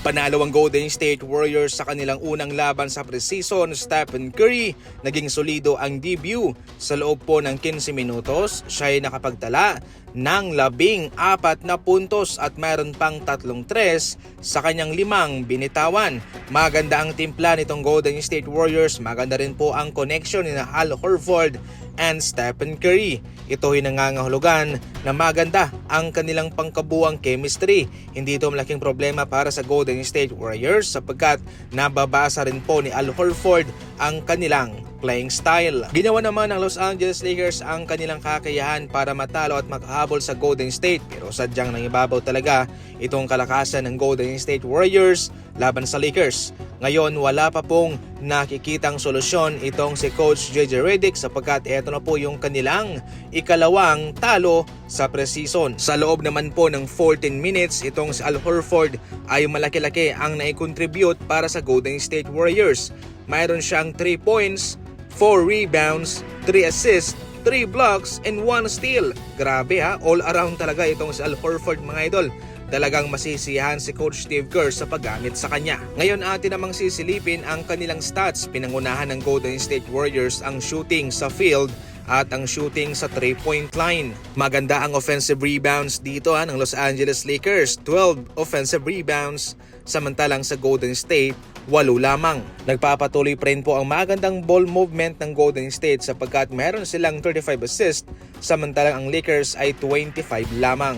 Panalo ang Golden State Warriors sa kanilang unang laban sa preseason. Stephen Curry naging solido ang debut. Sa loob po ng 15 minutos, siya ay nakapagtala ng 14 na puntos at mayroon pang 3 tres sa kanyang 5 binitawan. Maganda ang timpla nitong Golden State Warriors. Maganda rin po ang connection ni Al Horford and Stephen Curry. Ito ay nangangahulugan na maganda ang kanilang pangkabuang chemistry. Hindi ito malaking problema para sa Golden State Warriors sapagkat nababasa rin po ni Al Horford ang kanilang playing style. Ginawa naman ng Los Angeles Lakers ang kanilang kakayahan para matalo at makahabol sa Golden State, pero sadyang nangibabaw talaga itong kalakasan ng Golden State Warriors laban sa Lakers. Ngayon wala pa pong nakikitang solusyon itong si Coach JJ Redick sapagkat ito na po yung kanilang ikalawang talo sa preseason. Sa loob naman po ng 14 minutes, itong si Al Horford ay malaki-laki ang nai-contribute para sa Golden State Warriors. Mayroon siyang 3 points, 4 rebounds, 3 assists, 3 blocks, and 1 steal. Grabe ha, all around talaga itong si Al Horford mga idol. Talagang masisiyahan si Coach Steve Kerr sa paggamit sa kanya. Ngayon atin namang sisilipin ang kanilang stats. Pinangunahan ng Golden State Warriors ang shooting sa field at ang shooting sa 3-point line. Maganda ang offensive rebounds dito ng Los Angeles Lakers. 12 offensive rebounds, samantalang sa Golden State 8 lamang. Nagpapatuloy pa rin po ang magandang ball movement ng Golden State sapagkat meron silang 35 assists, samantalang ang Lakers ay 25 lamang.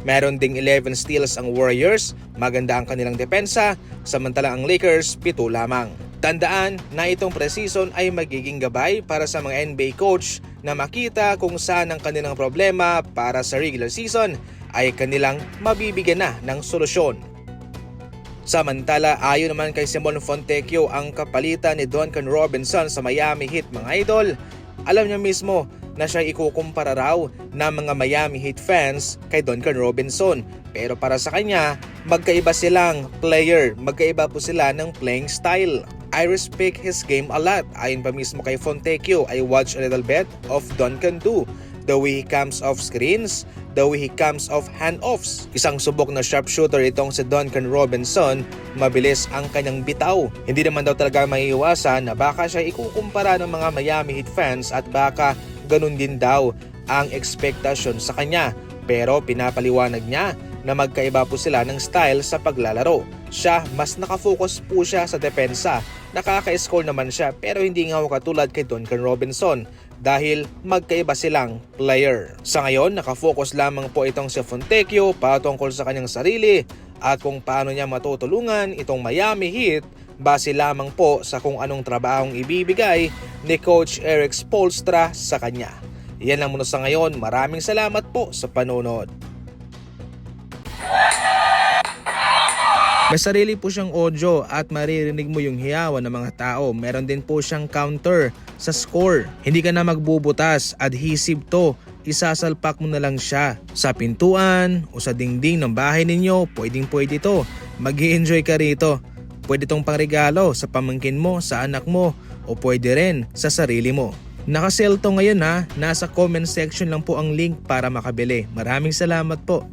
Meron ding 11 steals ang Warriors, maganda ang kanilang depensa, samantalang ang Lakers 7 lamang. Tandaan na itong preseason ay magiging gabay para sa mga NBA coach na makita kung saan ang kanilang problema para sa regular season ay kanilang mabibigyan na ng solusyon. Samantala, ayon naman kay Simon Fontecchio, ang kapalitan ni Duncan Robinson sa Miami Heat mga idol, alam niya mismo na siya ikukumpara raw ng mga Miami Heat fans kay Duncan Robinson. Pero para sa kanya, magkaiba silang player, magkaiba po sila ng playing style. I respect his game a lot. Ayon pa mismo kay Fontecchio, I watch a little bit of Duncan too. The way he comes off screens, the way he comes off handoffs. Isang subok na sharpshooter itong si Duncan Robinson, mabilis ang kanyang bitaw. Hindi naman daw talaga maiiwasan na baka siya ikukumpara ng mga Miami Heat fans at baka ganun din daw ang expectation sa kanya. Pero pinapaliwanag niya na magkaiba po sila ng style sa paglalaro. Siya, mas nakafocus po siya sa depensa. Nakaka-score naman siya pero hindi nga katulad kay Duncan Robinson dahil magkaiba silang player. Sa ngayon, nakafocus lamang po itong si Fontecchio patungkol sa kanyang sarili at kung paano niya matutulungan itong Miami Heat base lamang po sa kung anong trabahong ibibigay ni Coach Erik Spoelstra sa kanya. Yan lang muna sa ngayon. Maraming salamat po sa panonood. May sarili po siyang audio at maririnig mo yung hiyawan ng mga tao. Meron din po siyang counter sa score. Hindi ka na magbubutas, adhesive to. Isasalpak mo na lang siya sa pintuan o sa dingding ng bahay ninyo. Pwedeng-pwede to. Mag-i-enjoy ka rito. Pwede tong pangregalo sa pamangkin mo, sa anak mo o pwede rin sa sarili mo. Naka-sale to ngayon ha. Nasa comment section lang po ang link para makabili. Maraming salamat po.